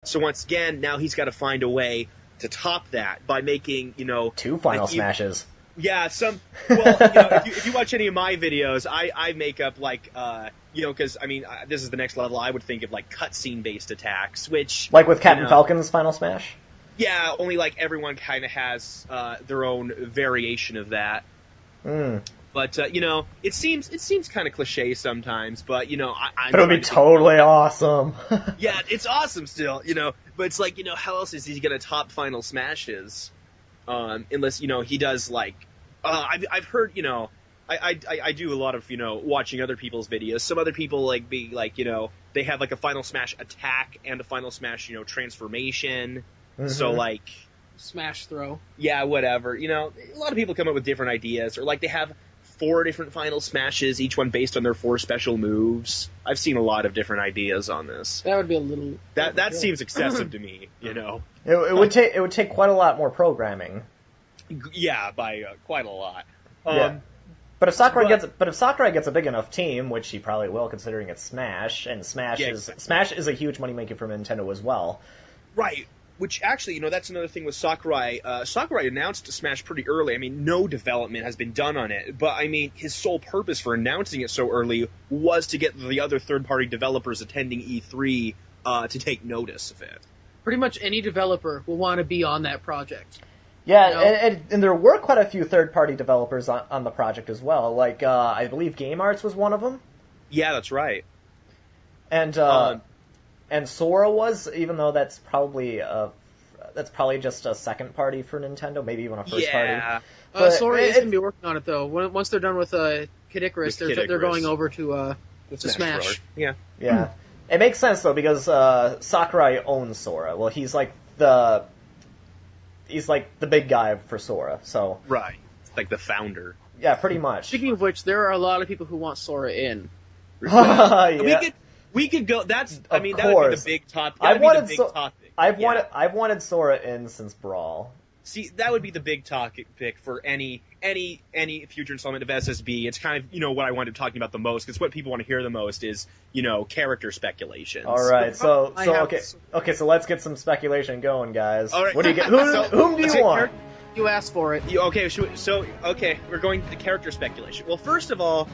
So once again, now he's got to find a way to top that by making, 2 Final Smashes. Yeah, if you watch any of my videos, I make up, because, this is the next level, I would think of, cutscene-based attacks, which... Like with Captain Falcon's Final Smash? Yeah, only, everyone kind of has their own variation of that. But, it seems kind of cliche sometimes, but, But it would be totally awesome. Yeah, it's awesome still, but it's how else is he going to top Final Smashes? Unless, he does, I've heard, I do a lot of, watching other people's videos. Some other people, they have, a Final Smash attack and a Final Smash, transformation. Mm-hmm. So, Smash throw. Yeah, whatever. A lot of people come up with different ideas. Or, they have 4 different Final Smashes, each one based on their 4 special moves. I've seen a lot of different ideas on this. That would be a little... That seems excessive to me, It would take quite a lot more programming. Yeah, by quite a lot. Yeah. But if Sakurai gets a big enough team, which he probably will, considering it's Smash, and Smash is a huge moneymaker for Nintendo as well. Right. Which actually, that's another thing with Sakurai. Sakurai announced Smash pretty early. No development has been done on it. But, his sole purpose for announcing it so early was to get the other third-party developers attending E3 to take notice of it. Pretty much any developer will want to be on that project. Yeah, and there were quite a few third-party developers on the project as well. I believe Game Arts was one of them. Yeah, that's right. And Sora was, even though that's probably just a second party for Nintendo, maybe even a first party. Sora is going to be working on it though. Once they're done with Kid Icarus, they're going over to Smash. Yeah. It makes sense though because Sakurai owns Sora. Well, he's the big guy for Sora. So right, it's the founder. Yeah, pretty much. Speaking of which, there are a lot of people who want Sora in. Yeah. We could go. That would be the big topic. I've wanted Sora in since Brawl. See, that would be the big topic for any future installment of SSB. It's kind of what I wanted to talk about the most. Because what people want to hear the most is character speculations. All right, so let's get some speculation going, guys. All right. What do you get? Whom do you want? You asked for it. Okay, we're going to the character speculation. Well, first of all,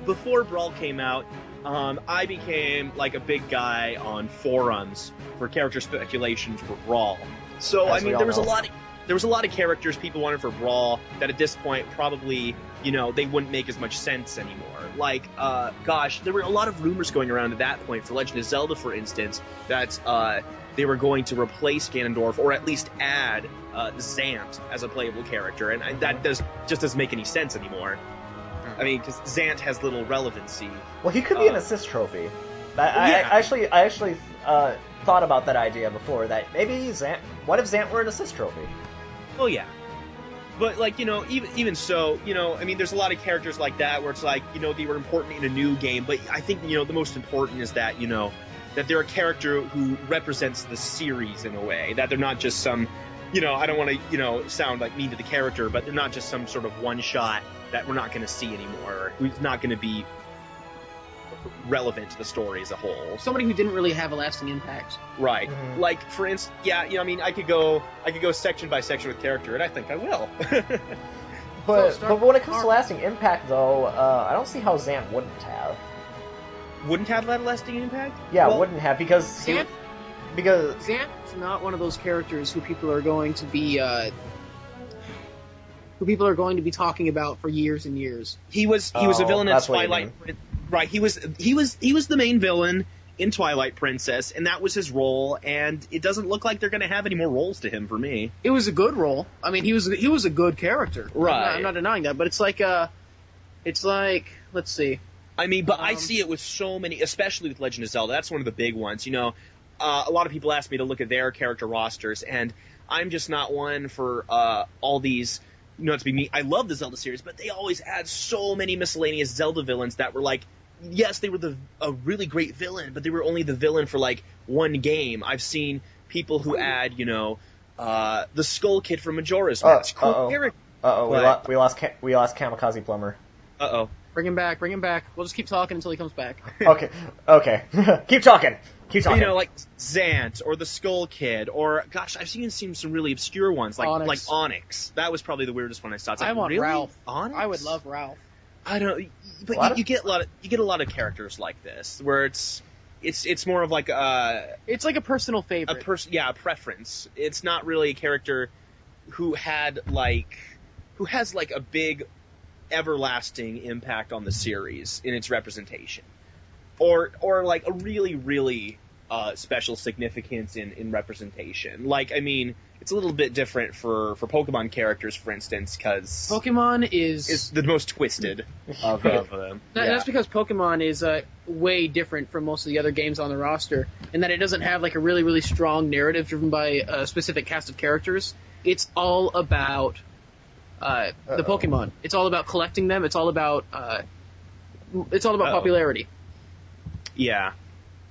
before Brawl came out, I became a big guy on forums for character speculations for Brawl. So there was a lot of characters people wanted for Brawl that at this point probably they wouldn't make as much sense anymore. There were a lot of rumors going around at that point for Legend of Zelda, for instance, that they were going to replace Ganondorf or at least add Zant as a playable character, and that doesn't make any sense anymore. Because Zant has little relevancy. Well, he could be an assist trophy. I actually thought about that idea before, that maybe Zant... What if Zant were an assist trophy? Oh, yeah. But, even so, there's a lot of characters like that where it's they were important in a new game, but I think, the most important is that, that they're a character who represents the series in a way, that they're not just some... I don't want to, sound mean to the character, but they're not just some sort of one-shot that we're not going to see anymore, or who's not going to be relevant to the story as a whole. Somebody who didn't really have a lasting impact. Right. Mm-hmm. For instance, I could go section by section with character, and I think I will. But when it comes to lasting impact, though, I don't see how Zant wouldn't have. Wouldn't have that lasting impact? Yeah, wouldn't have, because Zant's not one of those characters who people are going to be talking about for years and years. He was a villain in Twilight. Right, he was the main villain in Twilight Princess, and that was his role. And it doesn't look like they're going to have any more roles to him for me. It was a good role. He was a good character. Right, I'm not denying that. But it's let's see. I see it with so many, especially with Legend of Zelda. That's one of the big ones. A lot of people ask me to look at their character rosters, and I'm just not one for all these. To be me, I love the Zelda series, but they always add so many miscellaneous Zelda villains that were yes, they were a really great villain, but they were only the villain for one game. I've seen people who add, the Skull Kid from Majora's Mask. Cool character. We lost kamakaziplumber. Bring him back. We'll just keep talking until he comes back. Okay. Keep talking. Keep talking. You know, like Zant or the Skull Kid, or gosh, I've seen some really obscure ones like Onyx. That was probably the weirdest one I saw. It's like, I want really? Ralph. Onyx? I would love Ralph. I don't, but you get a lot of characters like this where it's more of like it's like a personal favorite. A preference. It's not really a character who has like a big everlasting impact on the series in its representation, or like a really, really special significance in representation. Like, I mean, it's a little bit different for Pokemon characters, for instance, because Pokemon is the most twisted of them. That's because Pokemon is way different from most of the other games on the roster, in that it doesn't have like a really, really strong narrative driven by a specific cast of characters. It's all about the Pokemon. It's all about collecting them. It's all about popularity. Yeah.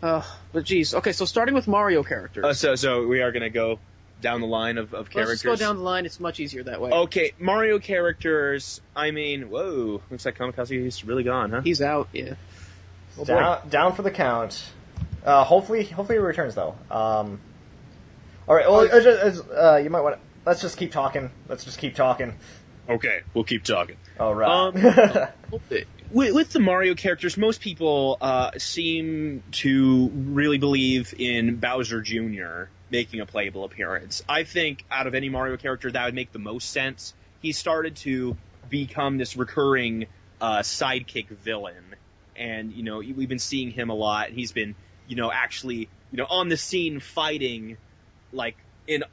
But geez, okay. So starting with Mario characters. So we are gonna go down the line of characters. Let's just go down the line. It's much easier that way. Okay, Mario characters. I mean, whoa, looks like Kamakazi's really gone, huh? He's out. Yeah. Down for the count. Hopefully he returns though. All right. Well, you might want. Let's just keep talking. Okay, we'll keep talking. All right. With the Mario characters, most people seem to really believe in Bowser Jr. making a playable appearance. I think out of any Mario character, that would make the most sense. He started to become this recurring sidekick villain, and we've been seeing him a lot. He's been actually on the scene fighting in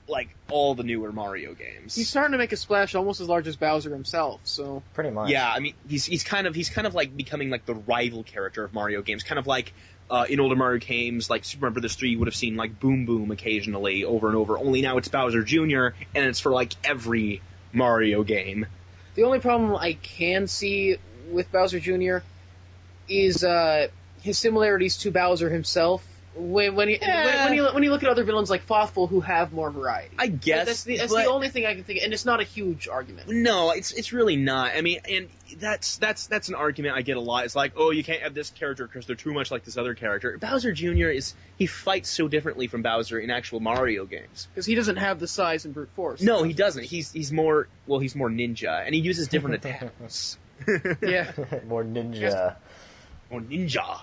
all the newer Mario games. He's starting to make a splash almost as large as Bowser himself, so pretty much. Yeah, I mean he's kind of like becoming like the rival character of Mario games, kind of like in older Mario games like Super Mario Bros. 3 you would have seen like Boom Boom occasionally over and over, only now it's Bowser Jr. and it's for like every Mario game. The only problem I can see with Bowser Jr. is his similarities to Bowser himself. When you look at other villains like Thoughtful who have more variety, I guess that's the only thing I can think of, and it's not a huge argument. No, it's really not. I mean, and that's an argument I get a lot. It's like, oh, you can't have this character because they're too much like this other character. Bowser Jr. he fights so differently from Bowser in actual Mario games because he doesn't have the size and brute force. No, he doesn't. He's more ninja, and he uses different attacks. Yeah, more ninja. More ninja.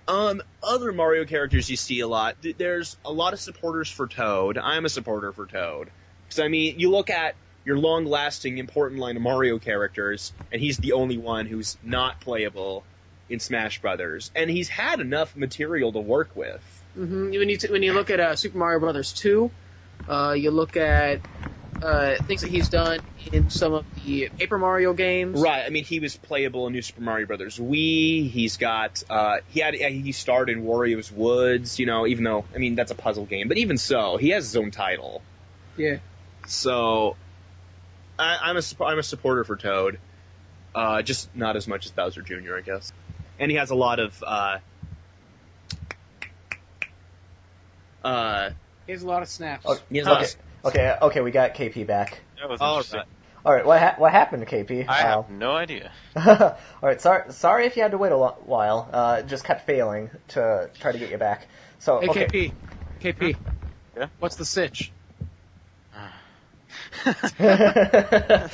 Other Mario characters you see a lot. There's a lot of supporters for Toad. I'm a supporter for Toad. Because, I mean, you look at your long-lasting, important line of Mario characters, and he's the only one who's not playable in Smash Brothers. And he's had enough material to work with. Mm-hmm. When you look at Super Mario Brothers 2, you look at things that he's done in some of the Paper Mario games. Right. I mean, he was playable in New Super Mario Brothers Wii. He's got he starred in Wario's Woods. Even though that's a puzzle game, but even so, he has his own title. Yeah. So, I'm a supporter for Toad, just not as much as Bowser Jr. I guess. And he has a lot of he has a lot of snaps. Okay, we got KP back. That was interesting. All right, what happened to KP? I have no idea. All right, sorry if you had to wait a while. Just kept failing to try to get you back. So, hey, okay. KP. Yeah? What's the sitch? God,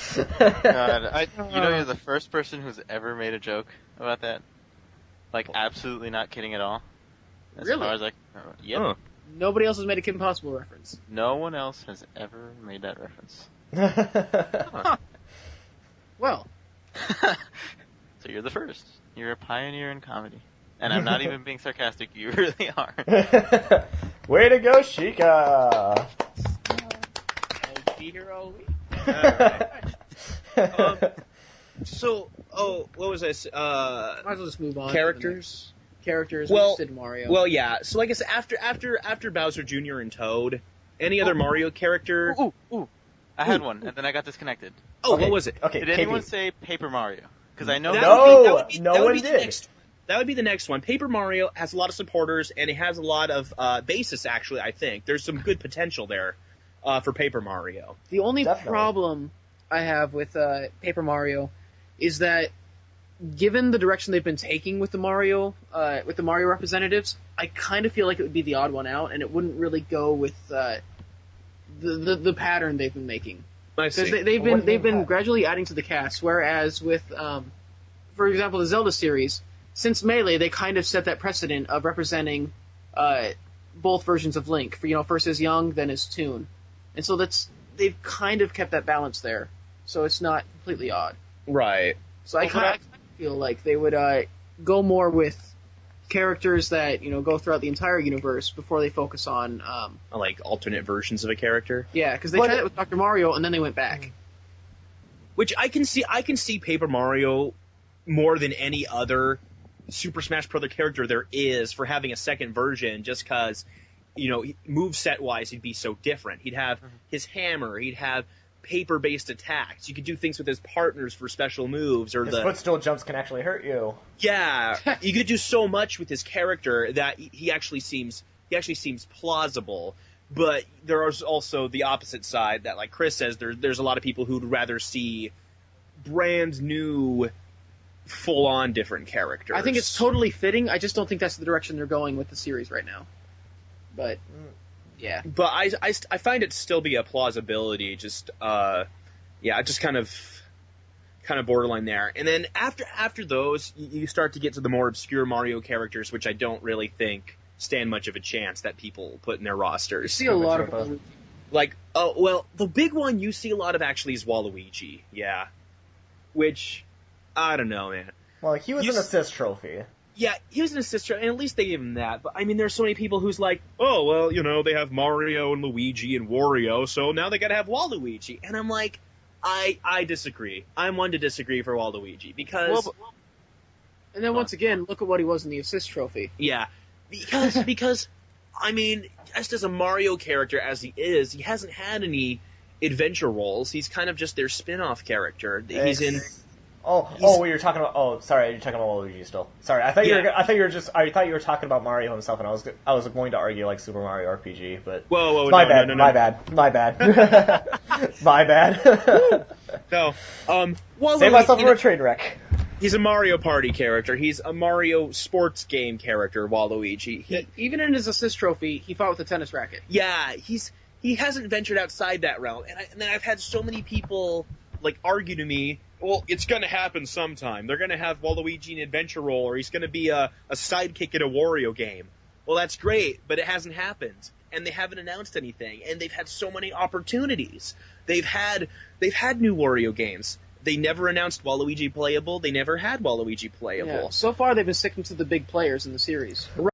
you're the first person who's ever made a joke about that. Like, absolutely not kidding at all. As Really? far as yep. Huh. Nobody else has made a Kim Possible reference. No one else has ever made that reference. Huh. Well. So you're the first. You're a pioneer in comedy. And I'm not even being sarcastic, you really are. Way to go, Shika! Hero. What was this? Might as well just move on. Characters? Characters. Well, We just did Mario. Well, yeah. So I guess after Bowser Jr. and Toad, any other Mario character? Ooh. I had one, and then I got disconnected. Oh, okay. What was it? Okay, Did anyone say Paper Mario? Because I know no one did. That would be the next one. Paper Mario has a lot of supporters, and it has a lot of basis, actually, I think. There's some good potential there for Paper Mario. The only Definitely. problem I have with Paper Mario is that given the direction they've been taking with the Mario representatives, I kind of feel like it would be the odd one out, and it wouldn't really go with the pattern they've been making. I see. Because they've been gradually adding to the cast, whereas with, for example, the Zelda series, since Melee, they kind of set that precedent of representing both versions of Link. First as Young, then as Toon, and so they've kind of kept that balance there, so it's not completely odd. Right. So I kind of feel like they would go more with characters that go throughout the entire universe before they focus on like alternate versions of a character. Yeah, because they tried it with Dr. Mario and then they went back. Which I can see Paper Mario more than any other Super Smash Bros. Character there is for having a second version, just because moveset wise he'd be so different. He'd have his hammer. He'd have paper-based attacks. You could do things with his partners for special moves, or his footstool jumps can actually hurt you. Yeah, you could do so much with his character that he actually seems plausible. But there is also the opposite side that, like Chris says, there's a lot of people who'd rather see brand new, full-on different characters. I think it's totally fitting. I just don't think that's the direction they're going with the series right now. But yeah, but I find it still be a plausibility. Just just kind of borderline there. And then after those, you start to get to the more obscure Mario characters, which I don't really think stand much of a chance that people put in their rosters. You see a lot of the big one you see a lot of actually is Waluigi. Yeah, which I don't know, man. Well, he was an assist trophy. Yeah, he was an assist, and at least they gave him that. But, I mean, there's so many people who's like, oh, well, they have Mario and Luigi and Wario, so now they gotta have Waluigi. And I'm like, I disagree. I'm one to disagree for Waluigi, because... and then once again, look at what he was in the assist trophy. Yeah, because I mean, just as a Mario character as he is, he hasn't had any adventure roles. He's kind of just their spin-off character. He's in... You're talking about. Oh, sorry, you're talking about Waluigi still. Sorry, I thought you were talking about Mario himself, and I was going to argue like Super Mario RPG, but whoa, my bad. My bad. No, Waluigi, save myself from a train wreck. He's a Mario Party character. He's a Mario sports game character. Waluigi. Even in his assist trophy, he fought with a tennis racket. Yeah, he hasn't ventured outside that realm, and then I've had so many people like argue to me. Well, it's going to happen sometime. They're going to have Waluigi in an adventure role, or he's going to be a sidekick in a Wario game. Well, that's great, but it hasn't happened, and they haven't announced anything, and they've had so many opportunities. They've had new Wario games. They never announced Waluigi playable. They never had Waluigi playable. Yeah, so far, they've been sticking to the big players in the series.